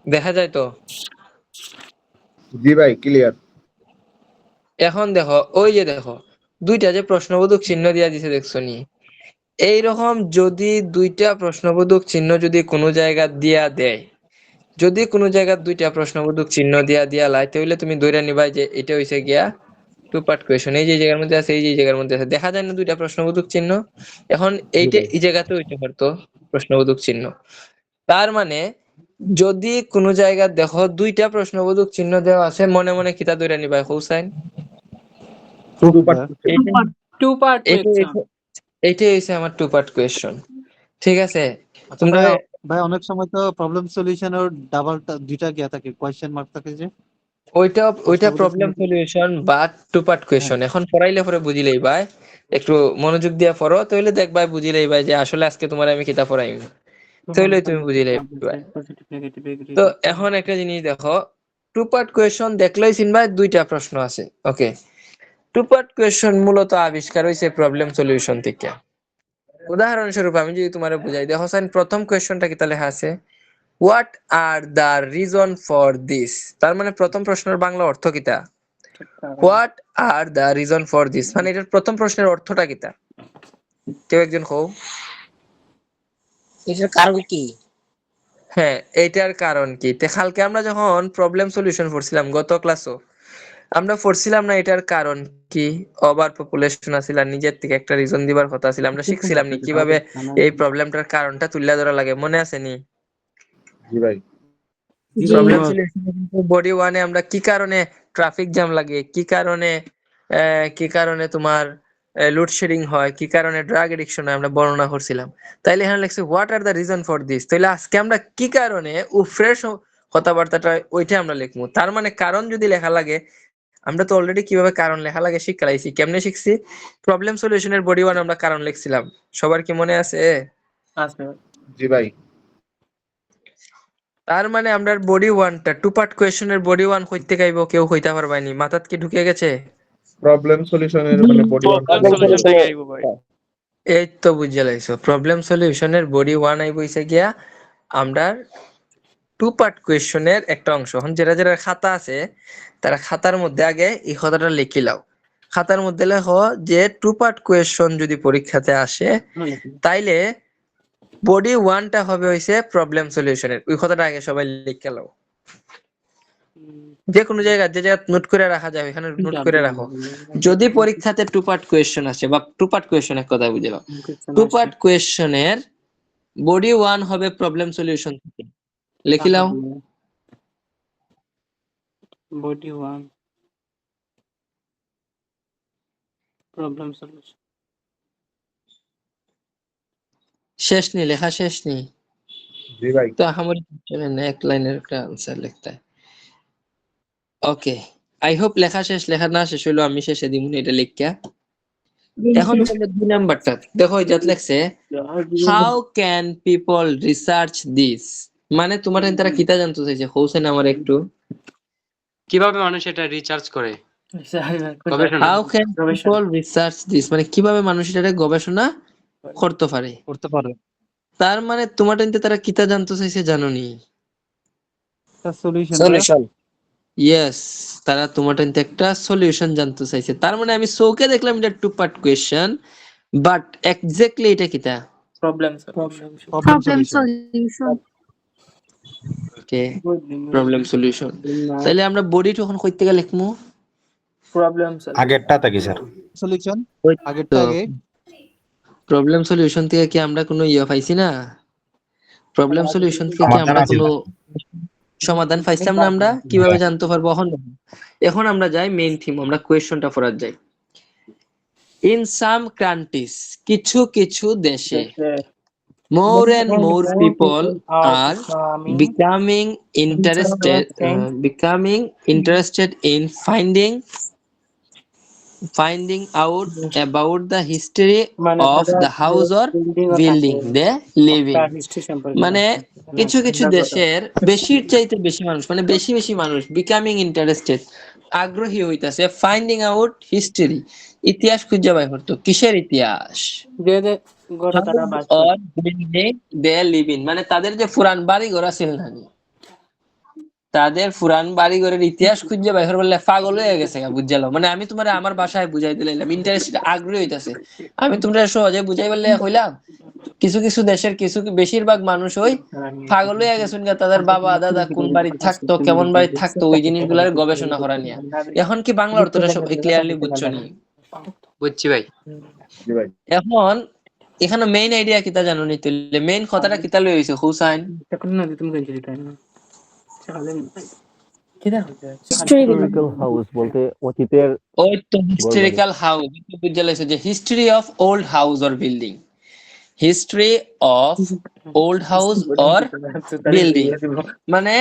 দেখা যায় তো? জি ভাই ক্লিয়ার। এখন দেখো, ওই যে দেখো দুইটা যে প্রশ্নবোধক চিহ্ন দিয়া দিছে দেখছো নি? এইরকম যদি দুইটা প্রশ্নবোধক চিহ্ন যদি কোনো জায়গা দিয়া দেয়, যদি কোনো জায়গা দুইটা প্রশ্নবোধক চিহ্ন দিয়া লাই, তাহলে তুমি ধরে নিবা যে এটা হইছে গিয়া টু পার্ট কোয়েশন। এই যে জায়গার মধ্যে আছে, এই যে জায়গার মধ্যে আছে, দেখা যায় না দুইটা প্রশ্নবোধক চিহ্ন? এখন জি এইটা ভাই। এই জায়গাতে হইতে পারতো প্রশ্নবোধক চিহ্ন। তার মানে যদি কোনো জায়গা দেখো দুইটা প্রশ্নবোধক চিহ্ন দেওয়া আছে, মনে মনে কিতা ধরে নিবা হোসাইন? টু পার্ট এইটা টু পার্ট এইটা কোয়েশ্চন। এইটাই হইছে আমার টু পার্ট কোয়েশন। ঠিক আছে, আচ্ছা তোমরা ভাই, ভাই অনেক সময় তো প্রবলেম সলিউশনের ডাবলটা দুইটা গিয়া থাকে, কোয়েশ্চেন মার্ক থাকে যে ওইটা প্রশ্নবোধক প্রবলেম চিহ্ন। সলিউশন বা টু পার্ট হ্যাঁ, কোয়েশন। এখন পড়াইলে পরে বুঝিলেই ভাই, একটু মনোযোগ দিয়া পড়ো, তাহলে দেখবাই বুঝিলেই ভাই যে আসলে আজকে তোমার আমি কিতা পড়াইম, তাহলে তুমি বুঝিলেই ভাই। Positive negative agree. তো এখন একটা জিনিস দেখো, টু পার্ট কোয়েশন দেখলেই চিনবা দুইটা প্রশ্ন আছে। ওকে, টু পার্ট কোয়েশন মূলত আবিষ্কার হয়েছে প্রবলেম সলিউশন থেকে। উদাহরণস্বরূপ আমি যদি তোমার বুঝাই দেখো সাইন, প্রথম কোয়েশনটা কি লেখা আছে, what are the reason for this. তার মানে প্রথম প্রশ্নের বাংলা অর্থ কিতা? What are the reason for this, মানে এটার প্রথম প্রশ্নের অর্থটা কিতা? কেউ একজন কও। এটার কারণ কি? হ্যাঁ, এটার কারণ কি? তে কালকে আমরা যখন প্রবলেম সলিউশন পড়ছিলাম গত ক্লাসও, আমরা পড়ছিলাম না এটার কারণ কি? ওভার পপুলেশন আছিল, আর নিজের থেকে একটা রিজন দিবার কথা ছিল। আমরা শিখছিলাম নি কিভাবে এই প্রবলেমটার কারণটা তুলে ধরা লাগে, মনে আছে নি? জি ভাই। প্রবলেম সলিউশনে কিন্তু বডি ওয়ানে আমরা কি কারণে ট্রাফিক জ্যাম লাগে, কি কারণে তোমার লোডশেডিং হয়, কি কারণে ড্রাগ এডিকশন হয়, আমরা বর্ণনা করছিলাম। তাইলে এখানে লিখছে what are the reason for this. তাইলে আজকে আমরা কি কারণে ফ্রেশ কথাবার্তাটা ওইটা আমরা লিখবো। তার মানে কারণ যদি লেখা লাগে, আমরা তো অলরেডি কিভাবে কারণ লেখা লাগে শিখলাইছি। কেমনে শিখছি? প্রবলেম সলিউশনের বডি ওয়ান আমরা কারণ লিখছিলাম, সবার কি মনে আছে? আছে। জি ভাই। তার মানে আমরা বডি ওয়ানটা টু পার্ট কোয়েশনের বডি ওয়ান কইতে গাইব, কেউ কইতে পারবানি? মাথাত কি ঢুকে গেছে? প্রবলেম সলিউশনের মানে বডি ওয়ান প্রবলেম সলিউশন থেকে আইবো ভাই। এই তো বুঝে লাইছো, প্রবলেম সলিউশনের বডি ওয়ান আই বইছে গিয়া আমরা টু পার্ট কোয়েশনের একটা অংশ। এখন যারা যারা খাতা আছে তারা খাতার মধ্যে আগে এই কথাটা লিখে লাও। খাতার মধ্যে লেখো যে টু পার্ট কোয়েশন যদি পরীক্ষাতে আসে, তাইলে বডি ওয়ানটা হবে হইছে প্রবলেম সলিউশনের। ওই কথাটা আগে সবাই লিখে লাও। যে কোনো জায়গায় যে জায়গায় নোট করে রাখা যায় এখানে নোট করে রাখো। যদি পরীক্ষাতে টু পার্ট কোয়েশ্চন আসে বা টু পার্ট কোয়েশ্চন এক কথা বুঝে নাও, টু পার্ট কোয়েশ্চনের বডি ওয়ান হবে প্রবলেম সলিউশন থেকে, লিখি লাও। Body one problem solution. শেষ নি লেখা, শেষ নি জি ভাই। তো আমার এক লাইনের একটা আনসার লিখতে। ওকে, আই হোপ লেখা শেষ। লেখা না শেষ হইলো আমি শেষে দিব এটা লিখা। এখন তোমরা দুই নাম্বারটা দেখো, এই যাত লেখছে how can people research this. মানে তোমার তারা কিতা জানতে চাইছে হোসেন আমার একটু, কিভাবে মানুষ এটা রিচার্জ করে, গবেষণা how can people research this, মানে কিভাবে মানুষ এটা গবেষণা করতে পারে। করতে পারে। তার মানে তোমার তারা কিতা জানতে চাইছে জানোনি? সলিউশন। সলিউশন। ইয়েস, তারা তোমার একটা সলিউশন জানতে চাইছে। তার মানে আমি চৌকে দেখলাম এটা two part question, but exactly এটা কিতা? Problem problem solution. Okay, problem solution. তাহলে আমরা বডি তখন কই থেকে লিখমু? প্রবলেম আগেরটা থাকি স্যার। সলিউশন ওই আগেরটা তো আগে। প্রবলেম সলিউশন থেকে কি আমরা কোনো পাইছি না? প্রবলেম সলিউশন থেকে কি সমাধান আমরা আছে। কোনো সমাধান পাইছিলাম না? আমরা কিভাবে জানতে পারবো? এখন আমরা যাই মেইন থিম, আমরা কোয়েশ্চনটা পড়ার যাই। ইন সাম কান্ট্রিজ, কিছু কিছু দেশে, more and more people are becoming interested in finding out about the history of the house or building they live in. মানে কিছু কিছু দেশের বেশির চাইতে বেশি মানুষ, মানে বেশি বেশি মানুষ বিকামিং ইন্টারেস্টেড, আগ্রহী হইতাছে ফাইন্ডিং আউট হিস্টরি, ইতিহাস খুঁজে বাই করতো। কিসের ইতিহাস? or building they live in, মানে তাদের যে পুরান বাড়ি ঘর আছে না, তাদের পুরান বাড়ি ঘরের ইতিহাস খুঁজে বাইর বললে পাগল হয়ে গেছে বুঝালো। মানে আমি তোমার আমার ভাষায় বুঝাই দিলাম, ইন্টারেস্ট আগ্রহী হইতাছে। আমি তোমরা সহজে বুঝাই বললে হইলাম কিছু কিছু দেশের কিছু বেশিরভাগ মানুষ ওই পাগল হয়ে গেছেন গা, তাদের বাবা দাদা কোন বাড়ি থাকতো, কেমন বাড়ি থাকতো, ওই জিনিসগুলার গবেষণা করা নিয়ে। এখন কি বাংলা অর্থটা সব ক্লিয়ারলি বুঝছো নি? বুঝছি ভাই। জি ভাই। এখন এখানে মেইন আইডিয়া কিতা জানো নি? তুললে মেইন কথাটা কিতা লই হইছে হুসাইন? হিস্টোরিক্যাল হাউস বলতে অতীতের ওই তো ঘরবাড়ি। হিস্টোরিক্যাল হাউস, বুঝা লাইছে যে history of old house or building, history of old house or building. মানে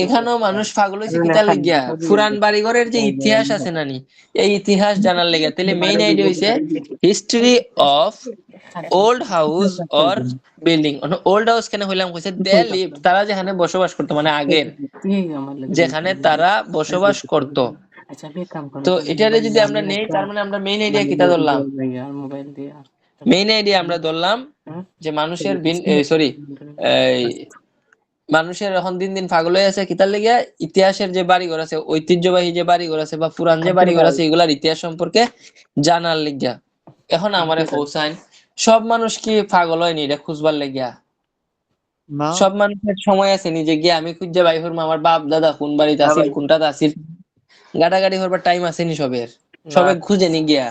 এখানেও মানুষ পাগল হইছে কিতা লাগিয়া, পুরান বাড়িঘরের যে ইতিহাস আছে নানি, এই ইতিহাস জানার লেগে। তাহলে মেইন আইডিয়া হইছে history of old house or building. Old house কেন হইলাম কইছে দে লিভ, তারা যেখানে বসবাস করতো, মানে আগের যেখানে তারা বসবাস করত। তো এটারে যদি আমরা নেই, তার মানে আমরা মেইন আইডিয়া কিতা ধরলাম? মেইন আইডিয়া আমরা ধরলাম যে মানুষের সরি মানুষের এখন দিন দিন পাগল হয়ে আছে কিতার লেগে, ইতিহাসের যে বাড়িঘর আছে, ঐতিহ্যবাহী যে বাড়িঘর আছে বা পুরান যে বাড়িঘর আছে, এগুলার ইতিহাস সম্পর্কে জানার লেগিয়া। এখন আমারে হোসাইন, সব মানুষ কি পাগল হয়নি এটা খুঁজবার লেগিয়া? না, সব মানুষের সময় আছে নিজে গিয়ে আমি খুঁজে বাই হরম আমার বাপ দাদা কোন বাড়িতে আছিল, কোনটাতে আছিল, গাড়াগাড়ি হরবার টাইম আসেনি সবের? সবে খুঁজে নি গিয়া?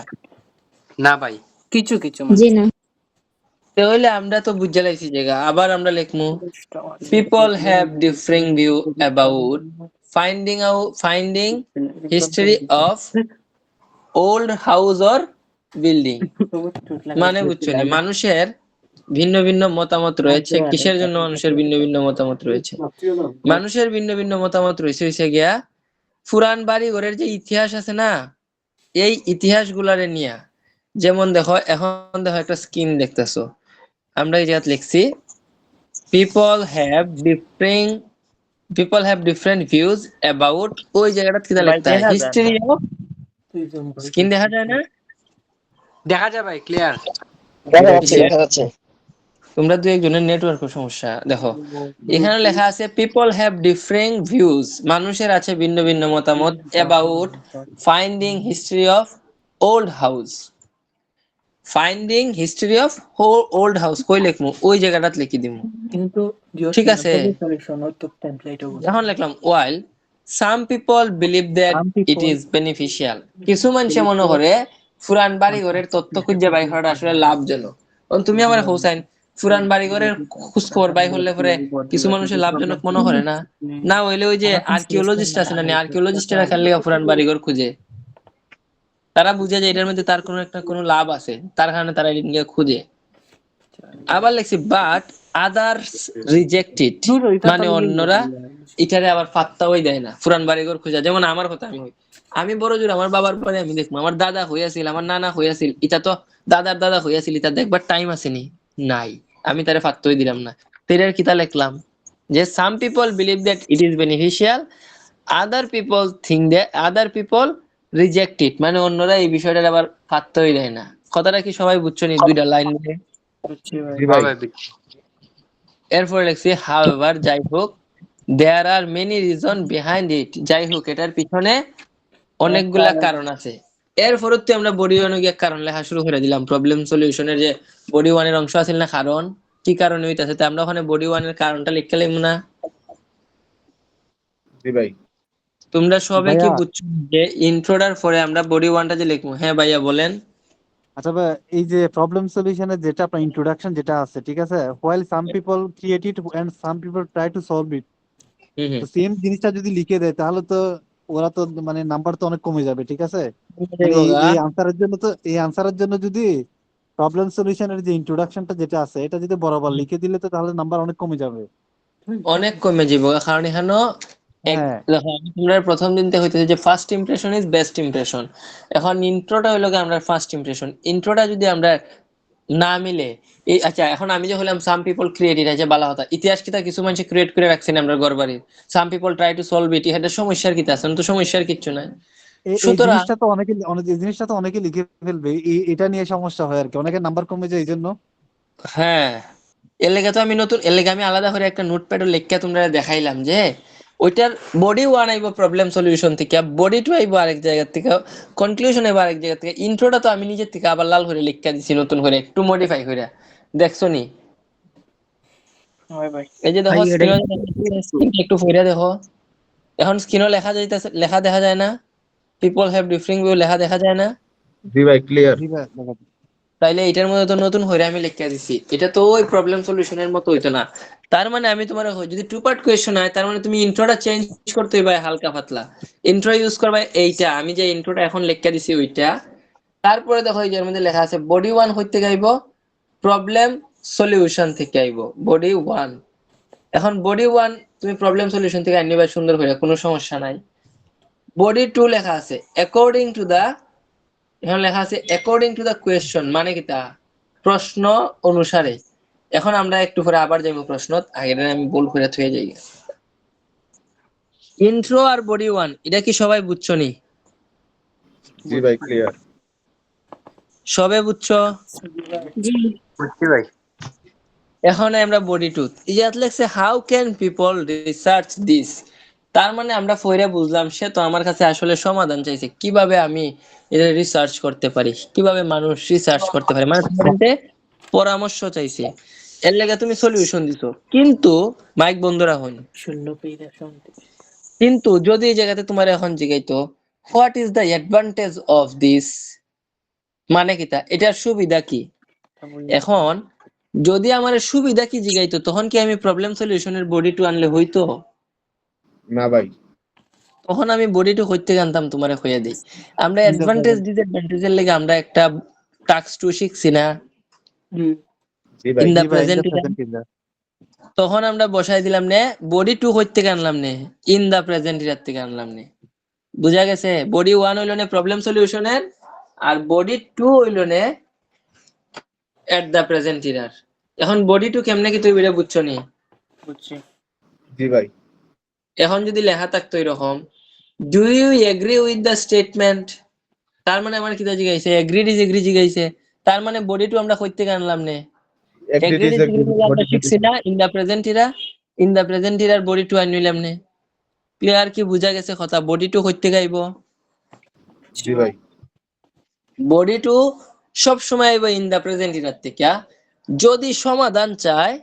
না ভাই। কিছু কিছু জি না। তাহলে আমরা তো বুঝে লাইছি জায়গা। আবার আমরা লিখমু people have differing view about finding history of old house or building। মানে বুঝছো নি, মানুষের ভিন্ন ভিন্ন মতামত রয়েছে। কিসের জন্য মানুষের ভিন্ন ভিন্ন মতামত রয়েছে? মানুষের ভিন্ন ভিন্ন মতামত রয়েছে হইছে গিয়া পুরান বাড়ি ঘরের যে ইতিহাস আছে না, এই ইতিহাস গুলারে নিয়া। যেমন দেখো, এখন দেখো একটা স্ক্রিন দেখতেছো, আমরা এই জায়গায় লিখছি people have different views about, ওই জায়গাটা কিটা লিখতে হয় হিস্টরি অফ। স্ক্রিন দেখা যায় না? দেখা যায় ভাই, ক্লিয়ার। দেখা যাচ্ছে। তোমরা দুই একজনের নেটওয়ার্কের সমস্যা। দেখো এখানে লেখা আছে people have differing views, মানুষের আছে ভিন্ন ভিন্ন মতামত about finding history of old house। Finding history of old house কই লিখমু? ওই জায়গাটাত লিখি দিমু, কিন্তু ঠিক আছে? এখন লিখলাম while some people believe that it is beneficial, কিছু মানুষ মনে করে পুরান বাড়ি ঘরের তথ্য খুঁজে বাই করাটা আসলে লাভজনক। কারণ তুমি আমার হোসেন পুরান বাড়ি ঘরের খোঁজ খবর বাই করলে পরে কিছু মানুষের লাভজনক মনে করে না। না হইলে ওই যে আর্কিওলজিস্ট আছে না, আর্কিওলজিস্টেরা খেললে পুরান বাড়ি ঘর খুঁজে, তারা বুঝে যে এটার মধ্যে তার কোনো লাভ আছে, তার কারণে তারা এটা নিয়ে খুঁজে। আবার লিখছি বাট আদার্স রিজেক্টেড, মানে অন্যরা এটারে আবার পাত্তাই দেয় না পুরান বাড়িঘর খোঁজা। যেমন আমার কথা আমি বড় জোর আমার বাবার পরে আমি দেখবো আমার দাদা হইয়াছিল, আমার নানা হইয়াছিল, এটা তো দাদার দাদা হইয়াছিল, এটা দেখবার টাইম আসেনি, নাই, আমি তারে পাত্তাই দিলাম না। তো এটার কিতা লিখলাম যে some people believe that it is beneficial, other people reject it, মানে অন্যরা এই বিষয়টার আবার পাত্তাই দেয় না। কথাটা কি সবাই বুঝছো নি? দুইটা লাইন দিয়ে জি ভাই। এরপরে লিখছি হাউএভার, যাই হোক, there are many reason behind it, যাই হোক এটার পিছনে অনেকগুলা কারণ আছে। এরপরে তো আমরা বডি ওয়ান গিয়ে কারণ লেখা শুরু করে দিলাম। প্রবলেম সলিউশনের যে বডি ওয়ানের অংশ আছে না, কারণ কি কারণে হইতাছে, তো আমরা ওখানে বডি ওয়ানের কারণটা লিখতে লিখব না? জি ভাই। তোমরা সবাই কি ভাইয়া। বুঝছো যে ইন্ট্রোডার পরে আমরা বডি ওয়ানটা যে লিখবো? হ্যাঁ ভাইয়া বলেন। আচ্ছা ভাই, এই যে প্রবলেম সলিউশনের যেটা আপনার ইন্ট্রোডাকশন যেটা আছে, ঠিক আছে, while some people create it and some people try to solve it, তো সেম জিনিসটা যদি লিখে দেয় তাহলে তো ওরা তো মানে নাম্বার তো অনেক কমে যাবে, ঠিক আছে? মানে এই আনসারের জন্য তো, এই আনসারের জন্য যদি প্রবলেম সলিউশনের যে ইন্ট্রোডাকশনটা যেটা আছে এটা যদি বরাবর লিখে দিলে তো তাহলে নাম্বার অনেক কমে যাবে। অনেক কমে যাব, কারণ এখানে হ্যাঁ, তোমরা প্রথম দিনতে হইতেছে যে first impression is best impression. এখন ইন্ট্রোটা হইলো আমরা ফার্স্ট ইমপ্রেশন, ইন্ট্রোটা যদি আমরা না মিলে এই, আচ্ছা এখন আমি যে হলাম সাম পিপল ক্রিয়েট ইট আছে বালা কথা, ইতিহাস কিতা কিছু মানুষ ক্রিয়েট করে রাখছেন আমরা ঘরবাড়ির, some people try to solve it, এটা সমস্যার কিতা আছে? তো সমস্যার কিচ্ছু নাই। এই সুতরাং জিনিসটা তো এই জিনিসটা তো অনেকে লিখে ফেলবে, এটা নিয়ে সমস্যা হয় আর কি, অনেকের নাম্বার কমে যায় এই জন্য। হ্যাঁ, এর লেগে তো আমি নতুন, এর লেগে আমি আলাদা করে একটা নোটপ্যাডও লিখে তোমরা দেখাইলাম যে ওইটার বডি 1 আইব প্রবলেম সলিউশন থেকে, বডি 2 আইব আরেক জায়গা থেকে, কনক্লুশন আইব আরেক জায়গা থেকে। ইন্ট্রোটা তো আমি নিজের থেকে আবার লাল করে লিখা দিছি নতুন করে, একটু মডিফাই করে। দেখছো নি? হয় ভাই। এই যে দেখো ভাই, এটাই স্ক্রিনে একটু ফিরে দেখো, এখন স্ক্রিনও লেখা যাইতেছে, লেখা দেখা যায় না? পিপল হ্যাভ ডিফারিং ভিউ লেখা দেখা যায় না? জি ভাই ক্লিয়ার। জি ভাই, দেখা যাচ্ছে। তাইলে এটার মধ্যে তো নতুন হইরে আমি লিখে দিছি, এটা তো ওই প্রবলেম সলিউশনের মতো হইতো না। তার মানে আমি তোমার যদি টু পার্ট কোয়েশ্চন হয়, তার মানে তুমি ইন্ট্রোটা চেঞ্জ করতে হইবে হালকা পাতলা, ইন্ট্রো ইউজ করবা এইটা, আমি যে ইন্ট্রোটা এখন লিখে দিছি ওইটা। তারপরে দেখো এই যে এর মধ্যে লেখা আছে বডি 1 হইতে গাইব প্রবলেম সলিউশন থেকে আইব বডি 1। এখন বডি 1 তুমি প্রবলেম সলিউশন থেকে আনিবা সুন্দর করে, কোনো সমস্যা নাই। বডি 2 লেখা আছে অ্যাকর্ডিং টু দা, এখন লেখা আছে অ্যাকর্ডিং টু দা কোয়েশ্চন, মানে কি তা প্রশ্ন অনুসারে। এখন আমরা একটু পরে আবার যাইব প্রশ্ন, আগের আমি ভুল করে থুয়ে যাই। ইন্ট্রো আর বডি 1 এটা কি সবাই বুঝছো নি? জি ভাই ক্লিয়ার। সবে বুঝছো? জি বুঝছি ভাই। এখন আমরা বডি 2 এই যে লেখছে how can people research this, তার মানে আমরা পড়ে বুঝলাম সে তো আমার কাছে আসলে সমাধান চাইছে, কিভাবে আমি এটা রিসার্চ করতে পারি, কিভাবে মানুষ রিসার্চ করতে পারে, মানে তোমার কাছে পরামর্শ চাইছে, এর লাগি তুমি সলিউশন দিছো। কিন্তু মাইক বন্ধ রাখুন, 16 পেজ শুনতে। কিন্তু যদি এই জায়গাতে তোমার এখন জিগাইতো what is the advantage of this, মানে কি তা এটার সুবিধা কি, এখন যদি আমার সুবিধা কি জিগাইতো, তখন কি আমি প্রবলেম সলিউশনের বডি 2 আনলে হইতো? না ভাই। তখন আমি বডি 2 কইতে জানতাম, তোমারে কইয়া দেই। আমরা In the অ্যাডভান্টেজ present. ডিসঅ্যাডভান্টেজের লাগি আমরা একটা টাস্ক 2 শিখছি না, জি ভাই। ইন দা জি ভাই, in present. the present is that. তখন আমরা বসাই দিলাম নে বডি 2 কইতে আনলাম নে ইন দা প্রেজেন্ট এর থেকে আনলাম নে। বুঝা গেছে? বডি 1 হইলো নে প্রবলেম সলিউশনের, আর বডি 2 হইলো নে এট দা প্রেজেন্ট এর। এখন বডি 2 কেমনে কি তুই এটা বুঝছো নি? বুঝছি। জি ভাই। এখন যদি লেখা থাকতো এরকম do you agree with the statement, তার মানে আমার কি জিগাইছে এগ্রি ডিসএগ্রি জিগাইছে, তার মানে বডি 2 আমরা কই থেকে আনলাম নে এগ্রি ডিসএগ্রি আমরা শিখছি না ইন দা প্রেজেন্ট এরা, ইন দা প্রেজেন্ট এর বডি 2 আনিলাম নে। ক্লিয়ার কি বুঝা গেছে কথা? বডি 2 কই থেকে আইবো? জি ভাই। বডি 2 সব সময় আইবো ইন দা প্রেজেন্ট এর থেকে। যদি সমাধান চায়,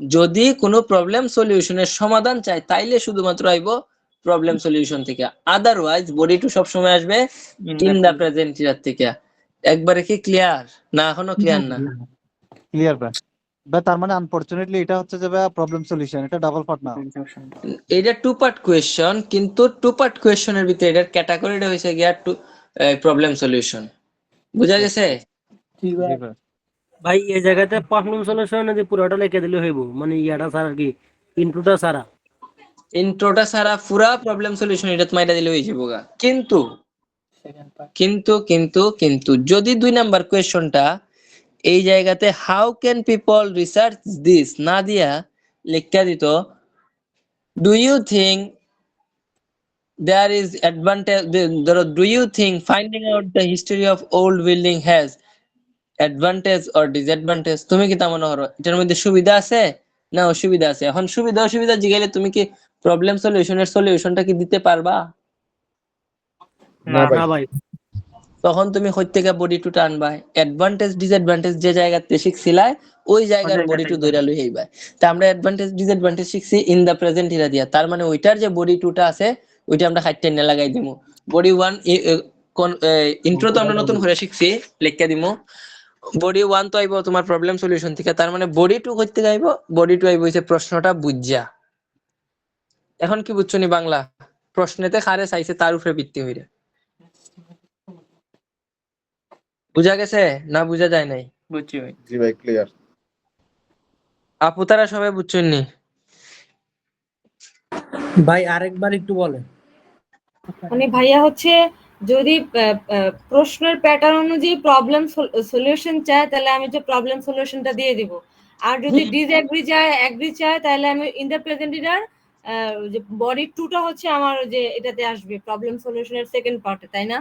যদি কোনো প্রবলেম সলিউশনের সমাধান চায়, তাইলে শুধুমাত্র আইবো প্রবলেম সলিউশন থেকে, আদারওয়াইজ বডি 2 সব সময় আসবে ইন দা প্রেজেন্ট এর থেকে। একবারে কি ক্লিয়ার না এখনো ক্লিয়ার না? ক্লিয়ার ভাই। ভাই তার মানে আনফরচুনেটলি এটা হচ্ছে যে ভাই প্রবলেম সলিউশন, এটা ডাবল পার্ট না। এটা টু পার্ট কোয়েশ্চন, কিন্তু টু পার্ট কোয়েশ্চনের ভিতরে এটার ক্যাটাগরিটা হইছে গিয়া টু প্রবলেম সলিউশন। বুঝা গেছে? জি ভাই। ভাই এই জায়গাতে প্রবলেম সলিউশন যদি পুরোটা লিখে দিলে হইব, মানে ইয়াটা ছাড়া আর কি, ইনপুটটা ছাড়া। ইন্ট্রোটা সারা পুরা প্রবলেম সলিউশন এটা মাইরা দিলে হয়ে যাবো গা। কিন্তু কিন্তু কিন্তু কিন্তু যদি 2 নাম্বার কোয়েশ্চনটা এই জায়গাতে how can people research this না দিয়া লেখা দিত do you think there is advantage, do you think finding out the history of old building has advantage or disadvantage, তুমি কি তা মনে করো এটার মধ্যে সুবিধা আছে না অসুবিধা আছে? এখন সুবিধা অসুবিধা জিগাইলে তুমি কি প্রবলেম সলিউশনের সলিউশনটা কি দিতে পারবা? না ভাই। না ভাই। তখন তুমি কই থেকে বডি 2 টা আনবা, অ্যাডভান্টেজ ডিসঅ্যাডভান্টেজ যে জায়গাতে শিখছিলা ওই জায়গার বডি 2 ধইরা লই আইবা। তা আমরা অ্যাডভান্টেজ ডিসঅ্যাডভান্টেজ শিখছি ইন দা প্রেজেন্ট এরা দিয়া, তার মানে ওইটার যে বডি 2 টা আছে ওইটা আমরা খাইতে না লাগাই দিমু। বডি 1 কোন ইন্ট্রো তো আমরা নতুন করে শিখছি, লেখা দিমু। বডি 1 তো আইবো তোমার প্রবলেম সলিউশন থেকে, তার মানে বডি 2 কইতে আইবো, বডি 2 আইবো হইছে প্রশ্নটা বুঝা। এখন কি বুঝছো নি বাংলা? প্রশ্নেতে খারে চাইছে তার উপরে ভিত্তি হইরা। বুঝা গেছে না বুঝা যায় নাই? বুঝছি ভাই। জি ভাই ক্লিয়ার। আপু তারা সবাই বুঝছেন নি? ভাই আরেকবার একটু বলেন। মানে ভাইয়া হচ্ছে যদি প্রশ্নের প্যাটার্ন অনুযায়ী প্রবলেম সলিউশন চায় তাহলে আমি যে প্রবলেম সলিউশনটা দিয়ে দিব, আর যদি ডিসএগ্রি চায় এগ্রি চায় তাহলে আমি ইন দ্য প্রেজেন্ট এর যে বডি 2 টা হচ্ছে আমার যে এটাতে আসবে প্রবলেম সলিউশনের সেকেন্ড পার্টে, তাই না?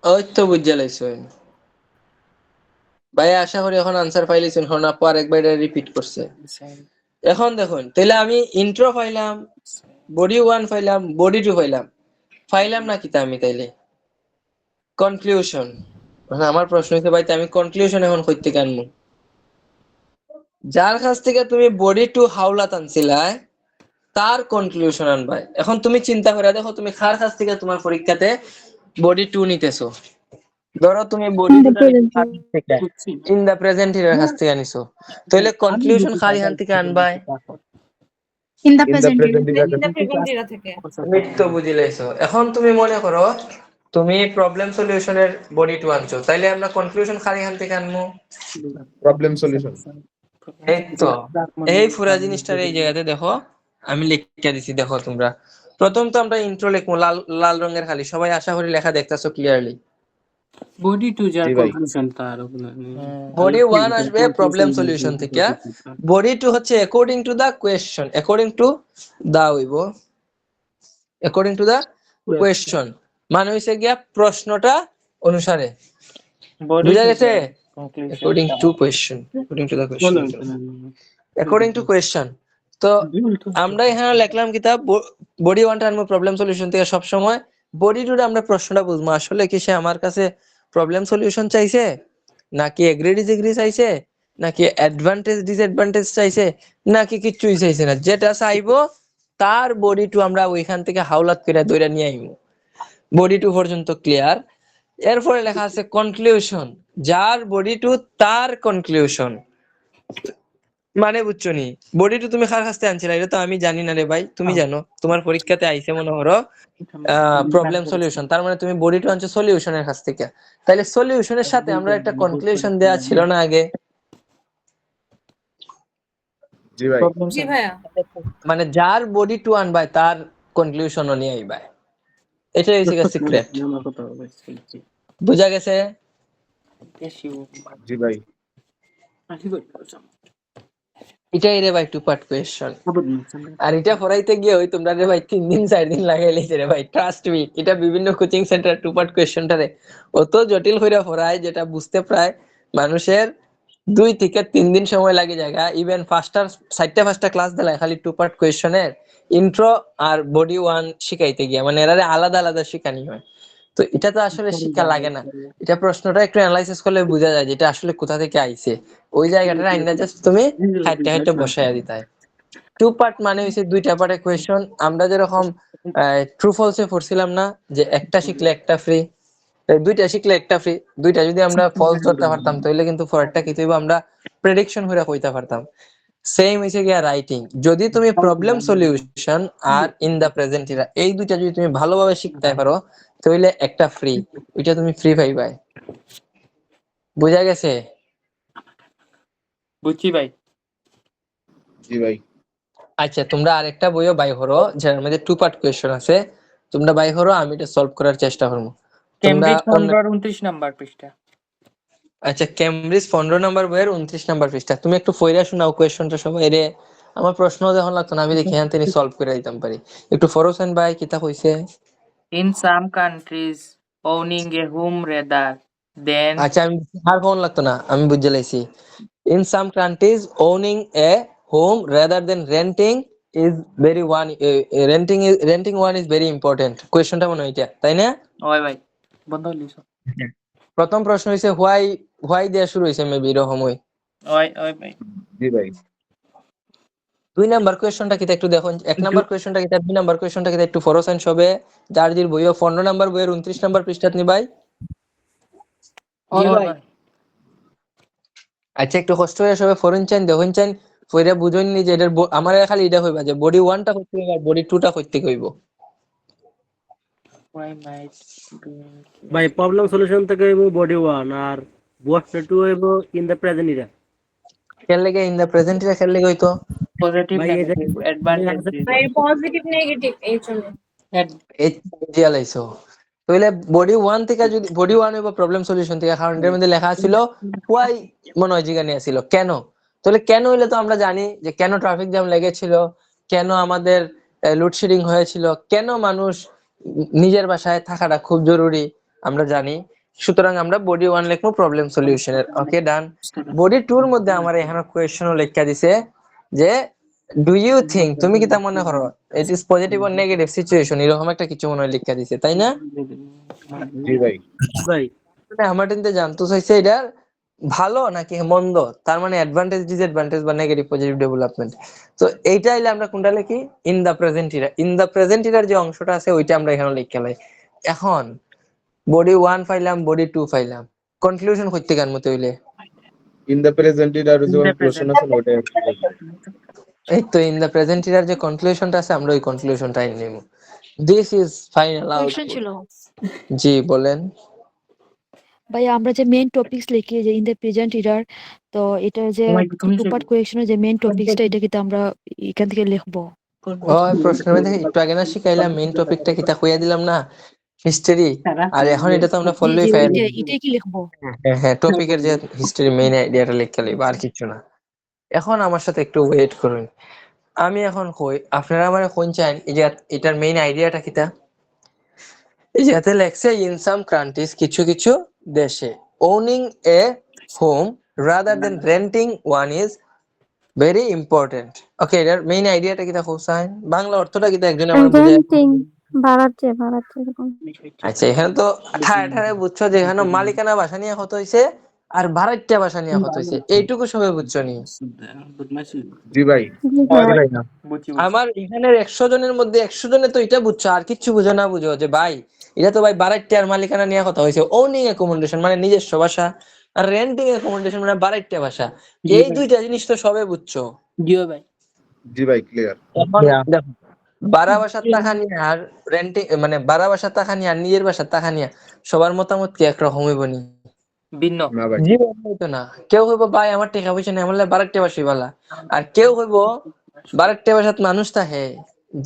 ওই তো বুঝা লাইছো ভাই, আশা করি এখন আনসার পাইলেছেন। এখন আপু আরেকবার এটা রিপিট করছে। এখন দেখুন তাহলে আমি ইন্ট্রো পাইলাম, বডি 1 পাইলাম, বডি 2 পাইলাম না কিতা আমি তাইলে কনক্লুশন। আমার প্রশ্ন হচ্ছে ভাই আমি কনক্লুশন এখন কই থেকে আনবো? যার কাছ থেকে তুমি বডি 2 হাওলাত আনছিলা তার কনক্লুশন আনবাই। এখন তুমি চিন্তা করে দেখো তুমি কার কাছ থেকে তোমার পরীক্ষাতে বডি 2 নিতেছো। ধরো তুমি বডি 2 থেকে বুঝছি ইন দা প্রেজেন্ট এর কাছ থেকে আনিছো, তাহলে কনক্লুশন কার এখান থেকে আনবাই? In the In the present present era. In the present era থেকে। তুমি তো বুঝিলাইছো। এখন তুমি মনে করো তুমি প্রবলেম সলিউশনের বডি 2 আনছো, তাইলে আমরা কনক্লুশন কার এখান থেকে আনবো? Problem solution. এই তো এই পুরা জিনিসটার এই জায়গাতে দেখো আমি লিখে দিছি, দেখো তোমরা। প্রথম তো আমরা ইন্ট্রো লিখবো লাল লাল রঙের খালি, সবাই আশা করি লেখা দেখতেছো ক্লিয়ারলি। বডি টু যার জি ভাই। কনক্লুশন তার বডি 1 আসবে প্রবলেম সলিউশন থেকে, বডি 2 হচ্ছে according to the question, according to the হইব অ্যাকর্ডিং টু দা কোয়েশ্চন, মানে হইছে গিয়া প্রশ্নটা অনুসারে। বুঝা গেছে? According to question, according to the question, according to question. তো আমরা এখানে লিখলাম কিতাব বডি 1 টা আনবো প্রবলেম সলিউশন থেকে সব সময়, বডি 2 আমরা প্রশ্নটা বুঝবো আসলে কি সে আমার কাছে প্রবলেম সলিউশন চাইছে, নাকি এগ্রি ডিসএগ্রি চাইছে, নাকি অ্যাডভান্টেজ ডিসঅ্যাডভান্টেজ চাইছে, নাকি কিচ্ছুই চাইছে না। যেটা চাইবো তার বডি 2 আমরা ওইখান থেকে হাওলাত করে দইরা নিয়ে আইবো। বডি 2 পর্যন্ত ক্লিয়ার। এরপরে লেখা আছে কনক্লুশন, যার বডি 2 তার কনক্লুশন। মানে বুঝছো নি, বডি 2 তুমি কার কাছ থেকে আনছিলা এটা তো আমি জানি না রে ভাই, তুমি জানো। তোমার পরীক্ষাতে আইছে মনে করো প্রবলেম সলিউশন, তার মানে তুমি বডি 2 আনছো সলিউশনের কাছ থেকে। তাহলে সলিউশনের সাথে আমরা একটা কনক্লুশন দেয়া ছিল না আগে? জি ভাই। জি ভাইয়া। মানে যার বডি 2 আনবাই তার কনক্লুশনও নিয়ে আইবাই, এটাই হচ্ছে সিক্রেট। আমার কথা বলছি বুঝা গেছে? জি ভাই। এটাই রে ভাই টু পার্ট কোয়েশ্চন। আর এটা পড়াইতে গিয়ে ওই তোমরা রে ভাই 3 দিন 4 দিন লাগাইলেছে রে ভাই, ট্রাস্ট মি। এটা বিভিন্ন কোচিং সেন্টার টু পার্ট কোয়েশ্চনটারে অত জটিল কইরা পড়ায় যেটা বুঝতে প্রায় মানুষের 2 থেকে 3 দিন সময় লাগে জায়গা। ইভেন ফার্স্টার 4টা ক্লাস দিলায় খালি টু পার্ট কোয়েশ্চনের ইন্ট্রো আর বডি 1 শিখাইতে গিয়া, মানে এরারে আলাদা আলাদা শিখানি হয়। তো এটা তো আসলে শিক্ষা লাগে না, এটা প্রশ্নটা একটু অ্যানালাইসিস করলে বোঝা যায় যেটা আসলে কোথা থেকে আইছে। ওই জায়গাটা আইনা জাস্ট তুমি হাইটটা হাইটটা বসায়া দিতে হয়। টু পার্ট মানে হইছে 2টা পার্টের কোয়েশ্চন। আমরা যেরকম ট্রু ফলসে পড়ছিলাম না যে একটা শিখলে একটা ফ্রি, 2টা শিখলে একটা ফ্রি, 2টা যদি আমরা ফলস ধরতে পারতাম তাহলে কিন্তু পরেরটা কি হইব আমরা প্রেডিকশন করে কইতে পারতাম। সেম হইছে গিয়া রাইটিং, যদি তুমি প্রবলেম সলিউশন আর ইন দা প্রেজেন্ট এরা এই 2টা যদি তুমি ভালোভাবে শিখতে পারো তাহলে একটা ফ্রি, ওইটা তুমি ফ্রি পাইবাই। বুঝা গেছে? বুঝছি ভাই। জি ভাই। আচ্ছা তোমরা আরেকটা বইও বাই করো যার মধ্যে টু পার্ট কোয়েশ্চন আছে, তোমরা বাই করো, আমি এটা সলভ করার চেষ্টা করবো। তোমরা কেমব্রিজ 29 নাম্বার পৃষ্ঠা। আচ্ছা কেমব্রিজ 15 নাম্বার বইয়ের 29 নাম্বার পৃষ্ঠা। তুমি একটু পড়ে শোনাও কোয়েশ্চনটা সবাই রে। আমার প্রশ্ন যখন লাগতো না আমি দেখি এখান থেকে সলভ করে দিতাম পারি। একটু ফরোসেন ভাই কিতা কইছে? In some countries, owning a home rather than আচ্ছা আমি আর ফোন লাগতো না, আমি বুঝে লাইছি। In some countries owning a home rather than renting is very one renting one is very important. কোয়েশ্চনটা মনে হয় এটা, তাই না? ওই ভাই বন্ধ হইলিস। প্রথম প্রশ্ন হইছে হোয়াই দিয়ে শুরু হইছে মেবি এরকম হয়। ওই ভাই। জি ভাই। 2 নাম্বার কোয়েশ্চনটা কিতা একটু দেখুন, 1 নাম্বার কোয়েশ্চনটা কিতা, 2 নাম্বার কোয়েশ্চনটা কিতা একটু ফরোসেন সবে যার দির বইও 15 নাম্বার বইয়ের 29 নাম্বার পৃষ্ঠাত নি ভাই। জি ভাই। আচ্ছা একটু কষ্ট করে সবে ফরেন চাইন দেখুন চাইন পয়রা বুঝুন নি যে এটার আমার খালি এটা হইবা যে বডি 1 টা করতে হবে আর বডি 2 টা করতে হইব। Why might ভাই প্রবলেম সলিউশন থেকে হইব বডি 1 আর বডি 2 হইব ইন দ্য প্রেজেন্ট এরা। কেন লাগে ইন দা প্রেজেন্ট এর খেল লাগে হইতো positive ভাই এটা negative advantage ভাই পজিটিভ নেগেটিভ এই জন্য। এই দিয়া লাইছো। তাহলে বডি 1 থেকে যদি বডি 1 হইব প্রবলেম সলিউশন থেকে, কারণ এর মধ্যে লেখা ছিল হোয়াই মনে হয় জিগানি ছিল কেন। তাহলে কেন হইলে তো আমরা জানি যে কেন ট্রাফিক জ্যাম লেগেছিল, কেন আমাদের লোডশেডিং হয়েছিল, কেন মানুষ নিজের বাসায় থাকাটা খুব জরুরি আমরা জানি। সুতরাং আমরা বডি 1 লিখবো প্রবলেম সলিউশনের। ওকে ডান। বডি 2 এর মধ্যে আমার এখানে কোয়েশ্চনও লেখা দিছে যে ডু ইউ থিঙ্ক, তুমি কি তা মনে করো it is positive or negative situation, এরকম একটা কিছু মনে হয় লিখা দিছে, তাই না? জি ভাই। ভাই মানে আমার টিনতে জানতে চাইছে এটা ভালো নাকি মন্দ, তার মানে অ্যাডভান্টেজ ডিসঅ্যাডভান্টেজ বা নেগেটিভ পজিটিভ ডেভেলপমেন্ট। তো এইটা হইলে আমরা কোনটা লিখি? In the present era. In the present ইরার যে অংশটা আছে ওইটা আমরা এখানে লিখে লাই। এখন বডি 1 পাইলাম, বডি 2 পাইলাম, কনক্লুশন করতে গান মতে হইলে ইন দ্য প্রেজেন্ট এর যে কনক্লুশন আছে ওটা একটু বলবেন। এই তো ইন দা প্রেজেন্ট ইরার যে কনক্লুশনটা আছে আমরা ওই কনক্লুশনটাই নিব। This is final question output. ছিল জি বলেন। ভাই, আমরা যে মেইন টপিকস লিখি যে ইন দ্য প্রেজেন্ট ইরার, তো এটা যে টু পার্ট কোয়েশ্চেনের যে মেইন টপিকসটা এটা কিন্তু আমরা এখান থেকে লিখবো। ওই প্রশ্নের মধ্যে একটু আগে না শিখাইলাম মেইন টপিকটা কিতা কইয়া দিলাম না, হিস্টরি। আর এখন এটা তো আমরা জি ফলোই জি, ফাইল। এটাই কি লিখবো? হ্যাঁ হ্যাঁ, টপিকের যে হিস্টরি মেইন আইডিয়াটা লিখে লইবা, আর কিছু না। এখন আমার সাথে একটু ওয়েট করুন, আমি এখন কই, আপনারা আমারে কোন চান এই যে এটার মেইন আইডিয়াটা কিতা? এই যে এতে লেখছে ইন সাম কান্ট্রিজ, কিছু কিছু দেশে, owning a home rather than renting one is very important. Okay, এটার মেইন আইডিয়াটা কিতা কোসাইন, বাংলা অর্থটা কিতা একজন আমার বুঝায়। বাড়াচ্ছে আচ্ছা, এখানে তো ঠায় ঠায় বুঝছো যে এখানে মালিকানা ভাষা নিয়ে কত হইছে আর ভাড়াটিয়া ভাষা নিয়ে কত হইছে, এইটুকু সবাই বুঝছো নি? জি ভাই। আমার এখানের 100 জনের মধ্যে 100 জনে তো এটা বুঝছো, আর কিচ্ছু বুঝো না বুঝো যে ভাই এটা তো ভাই ভাড়াটিয়ার মালিকানা নিয়ে কথা হইছে। ওনিং অ্যাকোমোডেশন মানে নিজস্ব ভাষা, আর রেন্টিং অ্যাকোমোডেশন মানে ভাড়াটিয়া ভাষা। এই দুইটা জিনিস তো সবাই বুঝছো। জিও ভাই। জি ভাই ক্লিয়ার। এখন দেখো, ভাড়া বাসার টাকা নিয়ে আর রেন্টিং মানে ভাড়া বাসার টাকা নিয়ে আর নিজের বাসার টাকা নিয়ে সবার মতামত কি একরকম হইব নি? ভিন্ন। না ভাই। জীবন হইতো না। কেউ হইব ভাই আমার টাকা পয়সা নেই, আমার বারেকটা বাসি বালা। আর কেউ হইব বারেকটা বাসাত মানুষ থাকে,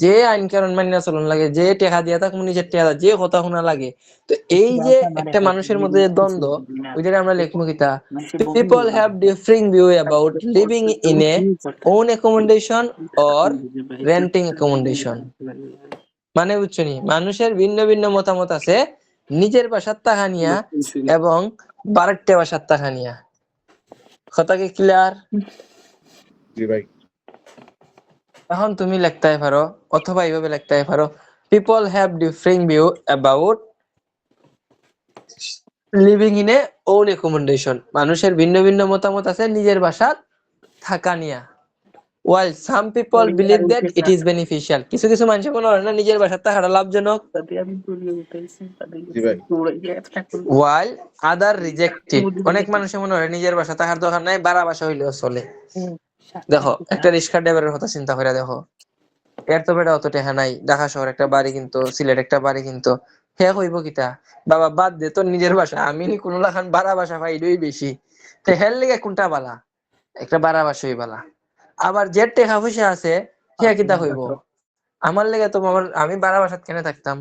যে আইন কানুন মান্য চলন লাগে, যে টাকা দিয়া তাকে নিজের টাকা যে কথা শোনা লাগে। তো এই যে একটা মানুষের মধ্যে যে দ্বন্দ্ব, ওইটারে আমরা লিখবো কিতা? People have differing view about living in a own accommodation or renting accommodation. মানে বুঝছো নি, মানুষের ভিন্ন ভিন্ন মতামত আছে নিজের বাসার টাকা নিয়া এবং বারেকটা বাসার টাকা নিয়া। কথা কি ক্লিয়ার? জি ভাই। এখন তুমি লিখতে পারো অথবা এইভাবে লিখতে পারো, people have differing view about living in a own accommodation. মানুষের ভিন্ন ভিন্ন মতামত আছে নিজের বাসার থাকা নিয়া। While some people believe that it is beneficial, কিছু কিছু মানুষ মনে হয় না নিজের বাসার থাকাটা লাভজনক। জি ভাই। While other reject it, অনেক মানুষ মনে হয় নিজের বাসা থাকার দরকার নাই, ভাড়া বাসা হইলেও চলে। দেখো একটা রিক্সা ড্রাইভারের কথা চিন্তা করে দেখো, এর তো বেটা অত টাকা নাই, ঢাকা শহর একটা বাড়ি কিন্তু সিলেট একটা বাড়ি কিন্তু, হে হইব কিতা? বাবা বাদ দে তোর নিজের বাসা, আমি কোন লাখান ভাড়া বাসা পাইলই বেশি। তো হের লেগে কোনটা বালা? একটা ভাড়া বাসাই বালা। আবার যে টাকা পয়সা আছে হে কিতা হইব? আমার লেগে তো আমি ভাড়া বাসাত কেন থাকতাম?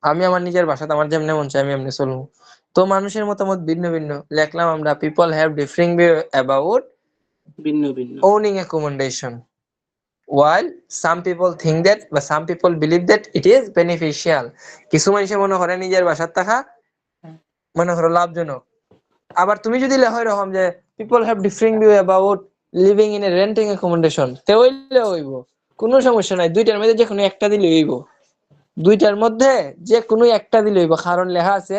আমি আমার নিজের বাসাতে আমার যেমনে মন চাই আমি এমনি চলবো। তো মানুষের মতামত ভিন্ন ভিন্ন, লিখলাম আমরা people have differing view about ভিন্ন ভিন্ন। owning accommodation, while some people think that বা some people believe that it is beneficial, কিছু মানুষ মনে করে নিজের বাসার টাকা মনে করো লাভজনক। আবার তুমি যদি লেখো এরকম যে people have differing view about living in a renting accommodation, তে হইলে হইব, কোনো সমস্যা নাই, দুইটার মধ্যে যে কোনো একটা দিলে হইব। দুইটার মধ্যে যে কোনো একটা দিলে হইব, কারণ লেখা আছে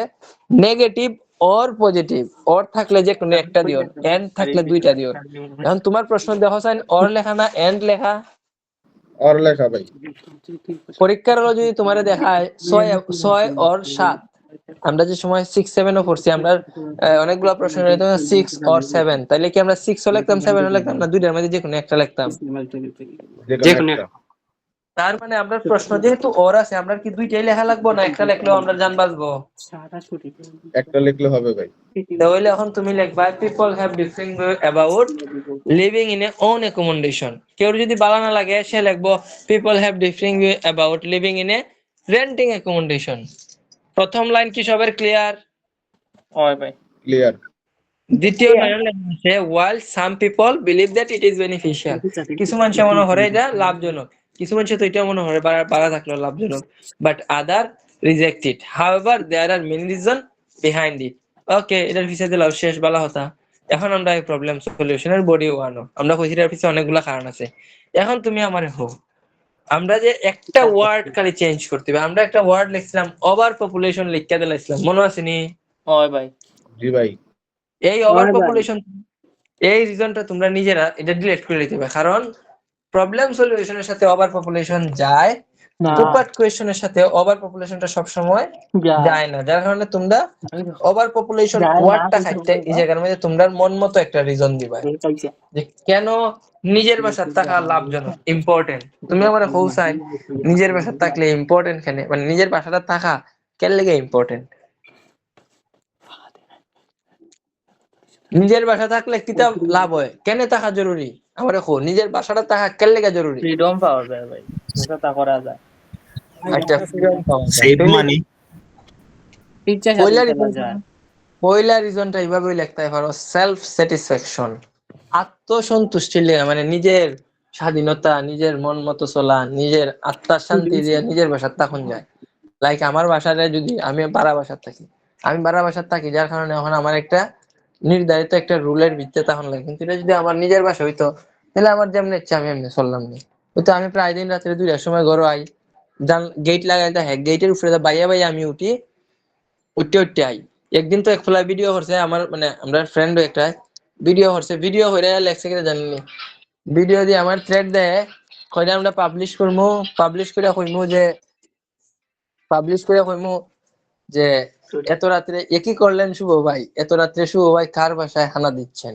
নেগেটিভ অর পজিটিভ, অর থাকলে যে কোনো একটা দিও, এন্ড থাকলে দুইটা দিও। এখন তোমার প্রশ্ন দেখো সাইন অর লেখা না এন্ড লেখা? और লেখা ভাই। পরীক্ষার হলো যদি তোমার দেখায় 6 অর 7, আমরা যে সময় 6 7 ও পড়ছি, আমরা অনেকগুলো প্রশ্ন 6 অর 7, তাইলে কি আমরা 6 ও লিখতাম 7 ও লিখতাম না দুইটার মধ্যে যে কোনো একটা লিখতাম? যে কোনো একটা। তার মানে আমরা প্রশ্ন যেহেতু অর আছে, আমরা কি দুইটাই লেখা লাগবো না একটা লিখলেও আমরা জান বাঁচবো? একটা লিখলে হবে ভাই। তাহলে এখন তুমি লিখবা people have differing view about living in a own accommodation. কেউ যদি ভালো না লাগে সে লিখবো people have differing view about living in a renting accommodation. প্রথম লাইন কি সবার ক্লিয়ার? হয় ভাই। ক্লিয়ার। দ্বিতীয় লাইন লেখা while some people believe that it is beneficial, কিছু মানুষ মনে করে এটা লাভজনক, কিছু মানুষ তো এটা মনে করে বাড়া থাকলেও লাভজনক, but other reject it, however there are many reasons behind it. ওকে, এটার পিছে দিলাম শেষ বলা হতা। এখন আমরা এই প্রবলেম সলিউশনের বডি 1 আমরা কইছিটার পিছনে অনেকগুলা কারণ আছে। এখন তুমি আমারে হো আমরা যে একটা ওয়ার্ড খালি চেঞ্জ করতে হবে। আমরা একটা ওয়ার্ড লিখছিলাম ওভার পপুলেশন লিখতে দিলাম, মনে আছে নি? হয় ভাই। জি ভাই। এই ওভার পপুলেশন এই রিজনটা তোমরা নিজেরা এটা ডিলিট করে দিতে হবে, কারণ প্রবলেম সলিউশনের সাথে ওভার পপুলেশন যায়, না টু পার্ট কোয়েশ্চনের সাথে ওভার পপুলেশনটা সব সময় যায় না, যার কারণে তোমরা ওভার পপুলেশন যায় না, ওয়ার্ডটা কিন্তু খাইতে এই জায়গার মধ্যে তোমরা মন মতো একটা রিজন দিবা যে কেন নিজের বাসার টাকা লাভজনক ইম্পর্টেন্ট। তুমি আমার হোসাইন নিজের বাসার থাকলে ইম্পর্টেন্ট কেন, মানে নিজের বাসাটা থাকা কেন লেগে ইম্পর্টেন্ট? নিজের বাসা থাকলে কিতা লাভ হয়, কেন থাকা জরুরি আমার দেখো, নিজের বাসাটা থাকা কেন লেগে জরুরি? ফ্রিডম পাওয়া যায় ভাই, এটা করা যায়। একটা freedom পাওয়া যায়। সেভ মানি। ইচ্ছা পয়লা সাথে চলা reason- যায়। পয়লা রিজনটা এইভাবেই লিখতে পারো, সেলফ স্যাটিসফ্যাকশন, আত্মসন্তুষ্টি লেগে, মানে নিজের স্বাধীনতা, নিজের মন মতো চলা, নিজের আত্মার শান্তি দিয়ে নিজের বাসার তখন যায়। লাইক আমার বাসারে যদি আমি ভাড়া বাসার থাকি, আমি ভাড়া বাসার থাকি যার কারণে এখন আমার একটা নির্ধারিত একটা রুলের ভিত্তিতে তখন লাগে, কিন্তু এটা যদি আমার নিজের বাসা হইতো তাহলে আমার যেমন ইচ্ছা আমি এমনি চললাম না। তো আমি প্রায় দিন রাত্রে 2টার সময় ঘরে আই, গেট লাগাই, হ্যাঁ গেটের উপরে বাইয়া বাইয়া আমি উঠি, উঠতে আই। একদিন তো এক খোলা ভিডিও করছে আমার, মানে আমরা ফ্রেন্ড একটা ভিডিও করছে, ভিডিও হইরে লেখছে কিনা জানিনি, ভিডিও দিয়ে আমার থ্রেড দেয় কইরা আমরা পাবলিশ করে কইমু যে এত রাত্রে একই করলেন শুভ ভাই, এত রাত্রে শুভ ভাই কার বাসায় হানা দিচ্ছেন,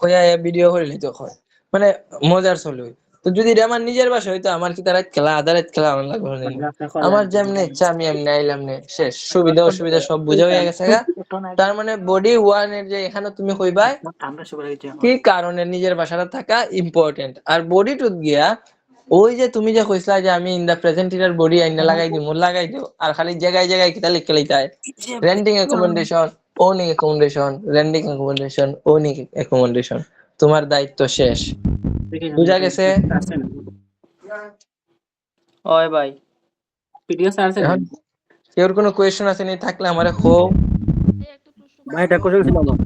কইয়া ভিডিও করে লিতে হয়, মানে মজার চলে। তো যদি এটা আমার নিজের বাসা হইতো আমার কি তারা খেলা আদালত খেলা আমার লাগবে না, আমার যেমনি ইচ্ছা আমি এমনি আইলাম না, শেষ। সুবিধা অসুবিধা সব বুঝা হয়ে গেছে গা। তার মানে বডি 1 এর যে এখানে তুমি কইবা কি কারণে নিজের বাসাটা থাকা ইম্পর্টেন্ট, আর বডি 2 গিয়া ওই যে তুমি যে কইছলা যে আমি in the present year body আইনা লাগাই দিও, আর খালি জায়গায় জায়গায় কিতা লিখে লইতাই, renting accommodation, owning accommodation, renting accommodation, owning accommodation, তোমার দায়িত্ব শেষ। বুঝা গেছে? হয় ভাই। ভিডিও ছাড়ছে এখন কেউর কোনো কোয়েশ্চন আছে নি থাকলে আমারে খো ভাই একটা কোশ্চেন ছিল আমার।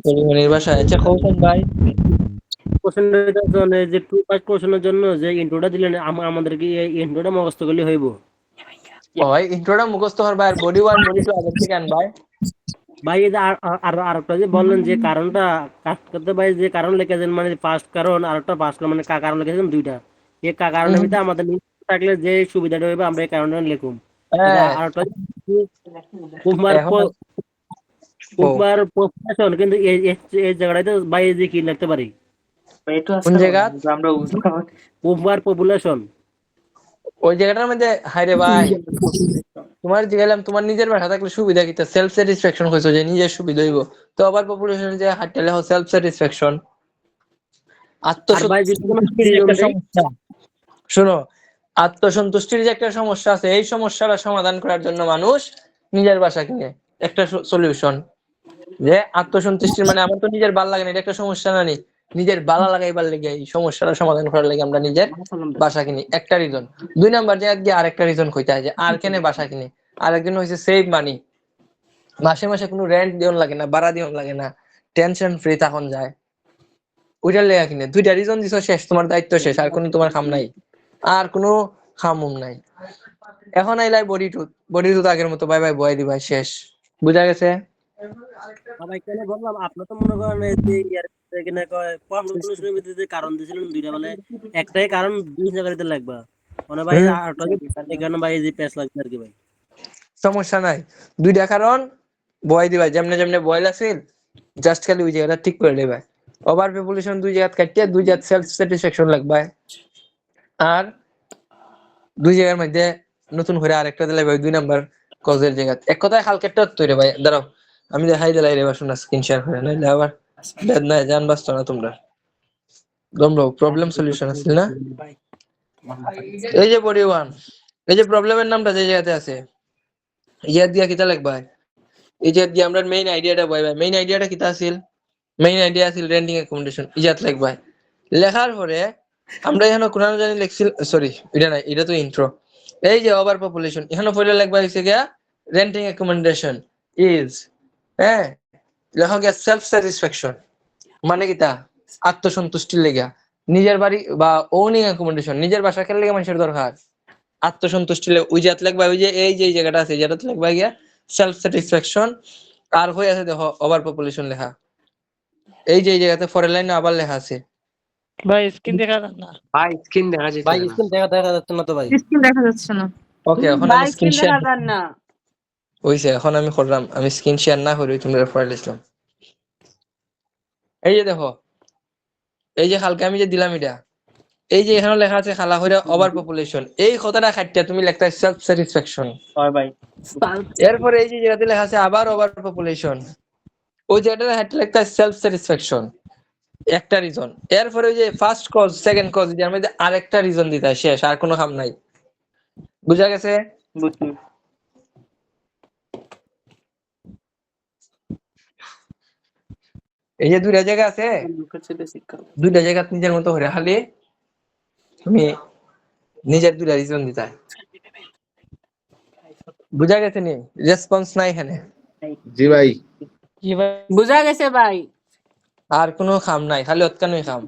পরিমনির বাসায় আছে, খোসন ভাই। কোশ্চেনটা জন্য যে টু পার্ট কোশ্চেনের জন্য যে ইন্ট্রোটা দিলেন আমাদেরকে এই ইন্ট্রোটা মুখস্থ করলে হইব? ওই ইন্ট্রোটা মুখস্থ করবা, আর বডি 1 বডি 2 আগে থেকে আনবাই। ভাই এই যে আরেকটা যে বললেন যে কারণটা কাজ করতে, ভাই যে কারণ লিখেছেন মানে ফার্স্ট কারণ আর একটা ফার্স্ট মানে কারণ লিখেছেন দুইটা, এই কারণের ভিতরে আমাদের থাকলে যে সুবিধাটা হইবে আমরা এই কারণটা লিখুম। হ্যাঁ আরেকটা কুমার এখন কুমার পপুলেশন, কিন্তু এই জায়গাটাতে ভাই যে কি লিখতে পারি কোন জায়গা? আমরা কুমার পপুলেশন ওই জায়গাটার মধ্যে হাইরে ভাই তোমার জিগাইলাম তোমার নিজের বাসা থাকলে সুবিধা কিতা, সেলফ স্যাটিসফ্যাকশন কইছো যে নিজের সুবিধা হইব, তো ওভার পপুলেশন যে হাইটলে হ সেলফ স্যাটিসফ্যাকশন, আর ভাই যে আত্মসন্তুষ্টির একটা সমস্যা। শোনো, আত্মসন্তুষ্টির যে একটা সমস্যা আছে, এই সমস্যাটা সমাধান করার জন্য মানুষ নিজের বাসা কিনে, একটা সলিউশন। যে আত্মসন্তুষ্টির মানে আমার তো নিজের ভাল লাগে না, এটা একটা সমস্যা না নি, নিজের ভালো লাগাইবার লেগে এই সমস্যাটা সমাধান করার লাগে আমরা নিজের বাসা কিনি, একটা রিজন। 2 নাম্বার জায়গা গিয়ে আরেকটা রিজন কইতে হয় যে আর কেনে বাসা কিনে, আরেকজন হইছে সেভ মানি, মাসে মাসে কোনো রেন্ট দিওন লাগে না, ভাড়া দিওন লাগে না, টেনশন ফ্রি তখন যায়, ওইটার লেগে কিনে। 2টা রিজন দিছো, শেষ, তোমার দায়িত্ব শেষ, আর কোনো তোমার খাম নাই, আর কোনো খামুম নাই। এখন আইলাই বডি টু আগের মতো বাই বাই বয় দিবা, শেষ। বুঝা গেছে? ভাই কেন বললাম, আপনার তো মনে করেন এই যে কিনা কয় পপুলেশনের ভিতরে যে কারণ দিয়েছিলেন দুইটা, মানে একটাই কারণ দুই জায়গাতে লাগবা, মানে ভাই আরেকটা এই কারণে ভাই এই যে পেস লাগবে আর কি ভাই। সমস্যা নাই, 2টা কারণ বয় দিবা, যেমনে যেমনে বয়ল আছিল জাস্ট খালি ওই জায়গাটা ঠিক করে দিবা। ওভার পপুলেশন 2 জায়গা কাটিয়ে 2 জায়গা সেলফ স্যাটিসফ্যাকশন লাগবে, আর 2 জায়গার মধ্যে নতুন করে আরেকটা দিলে ভাই 2 নাম্বার কজের জায়গা। এক কথায় হালকেটটা তৈরি ভাই, দাঁড়াও আমি দেখাই দিলাই রে বাসুন স্ক্রিন শেয়ার করে, নাইলে আবার দেদ নাই জান বাঁচতো না তোমরা। তোমরা প্রবলেম সলিউশন আছে না, এই যে বডি 1, এই যে প্রবলেমের নামটা যে জায়গাতে আছে ইয়াদ দিয়া কিতা লিখবা, এই যে দিয়ে আমরা মেইন আইডিয়াটা বই ভাই, মেইন আইডিয়াটা কিতা আছিল, মেইন আইডিয়া আছিল রেন্টিং অ্যাকোমোডেশন, ইজাত লিখবা। লেখার পরে আমরা এখানে কোন জানি লিখছিল, সরি এটা না, এটা তো ইন্ট্রো। এই যে ওভার পপুলেশন এখানে পরে লিখবা হইছে গিয়া রেন্টিং অ্যাকোমোডেশন ইজ, হ্যাঁ লেখা গিয়া সেলফ স্যাটিসফ্যাকশন মানে কিতা আত্মসন্তুষ্টির লেগা নিজের বাড়ি বা ওনিং অ্যাকোমোডেশন নিজের বাসা কেন লেগে মানুষের দরকার আত্মসন্তুষ্টি ওই যে লাগবা ওই যে এই যে জায়গাটা আছে যেটা লাগবা গিয়া সেলফ স্যাটিসফ্যাকশন আর হয়ে আছে দেখো ওভার পপুলেশন লেখা এই যে এই জায়গাতে ফরেন লাইনে আবার লেখা আছে ভাই স্ক্রিন দেখা যাচ্ছে না ভাই স্ক্রিন দেখা যাচ্ছে ভাই না। স্ক্রিন দেখা যাচ্ছে না তো ভাই। স্ক্রিন দেখা যাচ্ছে না। ওকে এখন আমি স্ক্রিন শেয়ার হইছে এখন আমি করলাম আমি স্ক্রিন শেয়ার না করি তোমরা ফাইল ইসলাম এই যে দেখো এই যে হালকা আমি যে দিলাম এটা এই যে এখানে লেখা আছে খালা হইরা ওভার পপুলেশন এই কথাটা খাটটা তুমি লেখতা সেলফ স্যাটিসফ্যাকশন হয় ভাই এরপরে এই যে জায়গাতে লেখা আছে আবার ওভার পপুলেশন ওই জায়গাটা হাইটে লেখতা সেলফ স্যাটিসফ্যাকশন একটা রিজন এরপরে ওই যে ফার্স্ট কজ সেকেন্ড কজ এর মধ্যে আরেকটা রিজন দিতে হয় শেষ আর কোনো কাম নাই বুঝা গেছে বুঝছি এই যে দুইটা জায়গা আছে দুইটা জায়গা নিজের মতো করে খালি তুমি নিজের দুইটা রিজন দিতে হয় বুঝা গেছে নি রেসপন্স নাই এখানে জি ভাই বুঝা গেছে ভাই আর কোনো খাম নাই খালি অতকানোই খাম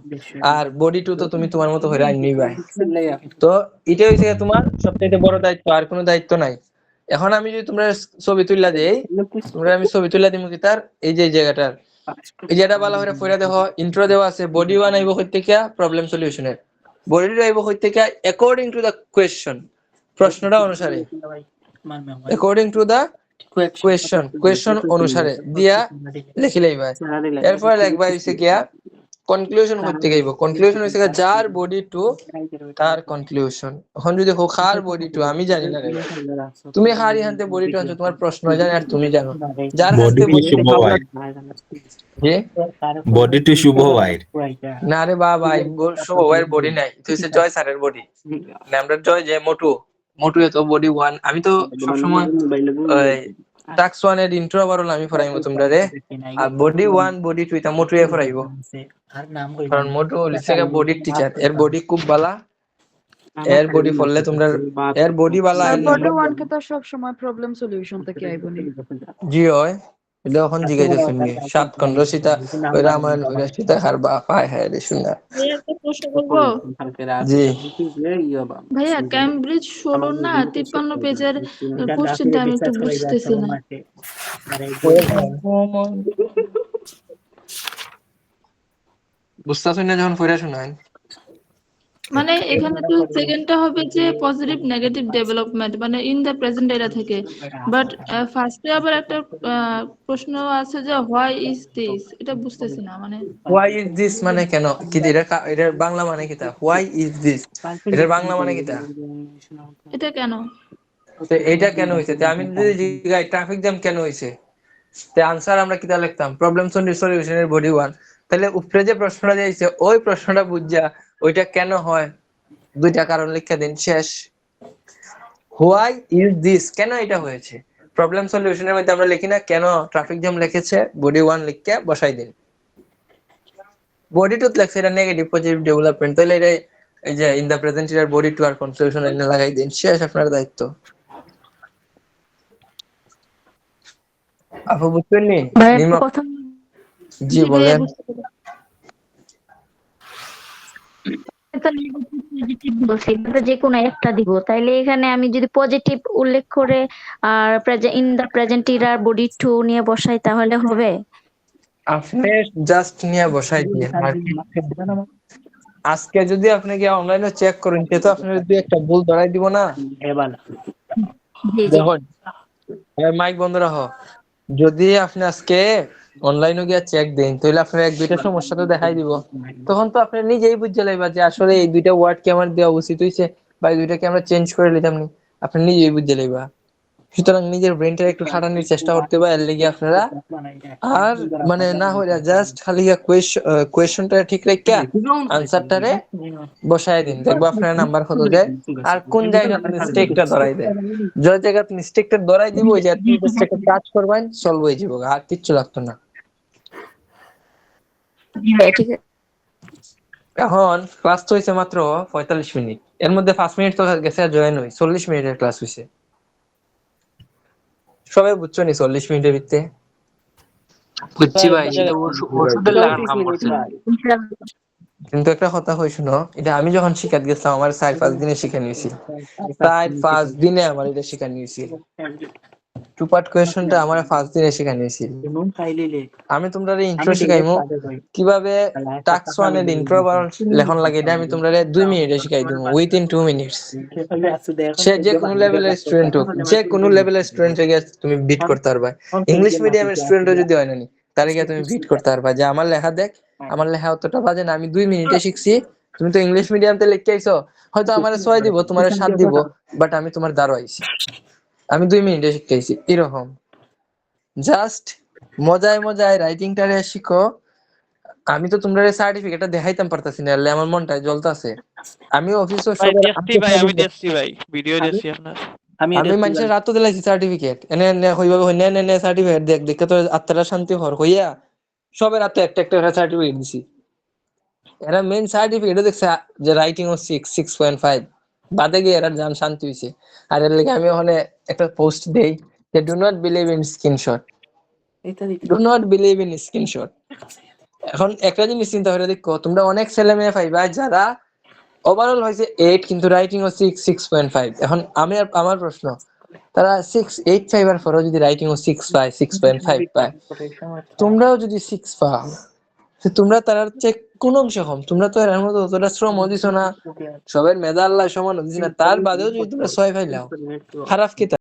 আর বডি টু তো তুমি তোমার মতো করে আইন নিবাই তো এটা হইছে তোমার সবচেয়ে বড় দায়িত্ব আর কোনো দায়িত্ব নাই এখন আমি যদি তোমরা ছবি তুললা দেই তোমরা আমি ছবি তুললা দিমু কি তার এই যে জায়গাটার এই জায়গাটা ভালো করে পড়া দেখো ইন্ট্রো দেওয়া আছে বডি 1 আইবো কই থেকে প্রবলেম সলিউশনের বডি 2 আইবো কই থেকে অ্যাকর্ডিং টু দা কোয়েশ্চন প্রশ্নটা অনুসারে অ্যাকর্ডিং টু দা কোয়েশ্চন অনুসারে দিয়া লিখিলেই ভাই এরপর লিখবা হইছে কিয়া কনক্লুশন করতে গাইবো কনক্লুশন হইছে যার বডি টু তার কনক্লুশন এখন যদি হোক কার বডি টু আমি জানি না রে তুমি হারি হানতে বডি টু আনছো তোমার প্রশ্ন জানি আর তুমি জানো যার হাতে বডি টু জি বডি টু শুভ ভাই না রে বাবা শুভ ভাইয়ের বডি নাই তুই হচ্ছে জয় স্যারের বডি না আমরা জয় যে মোটু তো বডি 1 আমি তো সবসময় টাক্স 1 এর ইন্ট্রো বারল আমি পড়াইমু তোমরা রে আর বডি 1 বডি 2 এটা মোটু এ পড়াইবো কারণ মোটু হইছে বডি টিচার এর বডি খুব বালা এর বডি পড়লে তোমরা এর বডি বালা এর বডি 1 কে তো সব সময় প্রবলেম সলিউশন থেকে আইবনি জি হয় এটা এখন জিগাইতে শুনবি সাত খন্ড সীতা ওই রামায়ণ ওই সীতা হার বা পায় হ্যাঁ রে শুনা একটা প্রশ্ন করবো জি ভাইয়া ক্যামব্রিজ 16 না 53 পেজের কোশ্চেনটা আমি একটু বুঝতেছি না বুঝতাছ না যখন পড়া শুনাই মানে এখানে তো সেকেন্ডটা হবে যে পজিটিভ নেগেটিভ ডেভেলপমেন্ট মানে ইন দা প্রেজেন্ট এরা থেকে বাট ফার্স্টে আবার একটা প্রশ্ন আছে যে হোয়াই ইজ দিস এটা বুঝতেছি না মানে হোয়াই ইজ দিস মানে কেন কি এটার বাংলা মানে কিটা হোয়াই ইজ দিস এটার বাংলা মানে কিটা এটা কেন তো এটা কেন হইছে তে আমি যদি জিগাই ট্রাফিক জ্যাম কেন হইছে তে আনসার আমরা কিটা লিখতাম প্রবলেম সলিউশনের বডি 1 তাহলে উপরে যে প্রশ্নটা দিয়েছে ওই প্রশ্নটা বুঝা ওইটা কেন হয় দুইটা কারণ লিখে দিন শেষ হোয়াই ইজ দিস কেন এটা হয়েছে প্রবলেম সলিউশনের মধ্যে আমরা লিখি না কেন ট্রাফিক জ্যাম লিখেছে বডি 1 লিখকে বসাই দিন বডি 2 লেখছে এটা নেগেটিভ পজিটিভ ডেভেলপমেন্ট তাহলে এটা এই যে in the present year body 2 আর কনক্লুশন এনে লাগাই দিন শেষ আপনার দায়িত্ব আপু বুঝছেন নি জি বলেন যে কোনো একটা দিব তাইলে এখানে আমি যদি পজিটিভ উল্লেখ করে আর ইন দা প্রেজেন্ট ইরার বডি 2 নিয়ে বসাই তাহলে হবে আপনি জাস্ট নিয়ে বসাই দিয়ে আজকে যদি আপনি গিয়ে অনলাইনে চেক করেন তে তো আপনার দুই একটা ভুল ধরাই দিব না দেখুন মাইক বন্ধ রাখো যদি আপনি আজকে অনলাইনে গিয়ে চেক দেন তাহলে আপনার এক দুইটা সমস্যা তো দেখাই দিব তখন তো আপনি নিজেই বুঝে লাইবা যে আসলে এই দুইটা ওয়ার্ড কি আমার দেওয়া উচিত হইছে বা এই দুইটাকে আমরা চেঞ্জ করে নিতাম নি আপনি নিজেই বুঝে লাইবা সুতরাং নিজের ব্রেনটা একটু খাটানোর চেষ্টা করতে হবে এর লাগি আপনারা আর মানে না হইরা জাস্ট খালি কোয়েশ্চনটা ঠিক রেখে আনসারটারে বসায় দিন দেখবো আপনার নাম্বার কত যায় আর কোন জায়গায় মিস্টেকটা ধরাই দেয় যে জায়গায় মিস্টেকটা ধরাই দিব ওই জায়গায় মিস্টেকটা কাজ করবেন সলভ হয়ে যাবে আর কিচ্ছু লাগতো না এখন ক্লাস তো হইছে মাত্র 45 মিনিট এর মধ্যে 5 মিনিট তো গেছে জয়েন হই 40 মিনিটের ক্লাস হইছে সবাই বুঝছো নি 40 মিনিটের ভিতরে বুঝছি ভাই, বুঝা এটা গেছে। ওষুধের লাগান 34 কাম মিনিট করছে। ভাই। কিন্তু একটা কথা কই শুনো, এটা আমি যখন শিখাত গেছিলাম আমার 4-5 দিনে শিখে নিয়েছি। 4-5 দিনে আমার এটা শিখে নিয়েছি। টু পার্ট কোয়েশ্চনটা আমার 5 দিনে শিখে নিয়েছি। আমি তোমরা ইন্ট্রো শিখাইমু, কিভাবে টাস্ক 1 এর ইন্ট্রো লেখন লাগে এটা আমি তোমরা 2 মিনিটে শিখাই দিমু, উইথিন 2 মিনিটস। সে যে কোনো লেভেলের স্টুডেন্ট হোক, যে কোনো লেভেলের স্টুডেন্ট গিয়ে তুমি বিট করতে পারবা। ইংলিশ মিডিয়ামের স্টুডেন্টও যদি হয় না নি, তাহলে গিয়ে তুমি বিট করতে পারবা যে আমার লেখা দেখ, আমার লেখা অতটা বাজে না, আমি 2 মিনিটে শিখছি। তুমি তো ইংলিশ মিডিয়ামতে লিখতে আইছো, হয়তো আমার 6 দিব, তোমার 7 দিব, বাট আমি তোমার দ্বারা আইছি, আমি 2 মিনিটে শিখতে আইছি। এরকম জাস্ট মজায় মজায় রাইটিংটারে শিখো। আমি তো তোমরা সার্টিফিকেটটা দেখাইতাম পারতাছি না, আমার মনটায় জ্বলতাছে। আমি অফিসে ভাই সবার দেখছি ভাই, আমি দেখছি ভাই, ভিডিও দেখছি আপনার। আমি মানুষের রাত দিলাইছি সার্টিফিকেট এনে এনে হইবাবে হই নে নে সার্টিফিকেট দেখ দেখে তো আত্মারা শান্তি হর হইয়া সবার রাতে একটা একটা করে সার্টিফিকেট দিছি। এরা মেইন সার্টিফিকেট দেখছে যে রাইটিং ও 6.5 বাদে গিয়ে এরা জান শান্তি হইছে। আর এর লাগে আমি ওখানে একটা পোস্ট দেই যে do not believe in screenshot, do not believe in screenshot. এখন একটা জিনিস চিন্তা করে দেখো, তোমরা অনেক ছেলে মেয়ে পাইবা যারা ওভারঅল হয়েছে 8 কিন্তু রাইটিং ও 6.5। এখন আমার প্রশ্ন, তারা 6.85 এর পরেও যদি রাইটিং ও 6 পায়, 6.5 পায়, তোমরাও যদি 6 পাও, তো তোমরা তার চেয়ে কোন অংশে কম? তোমরা তো এর মধ্যে অতটা শ্রম দিছো না, সবের মেধা আল্লাহ সমান দিছে না, তার বাদেও যদি তোমরা 6 পাইলাও, খারাপ কি?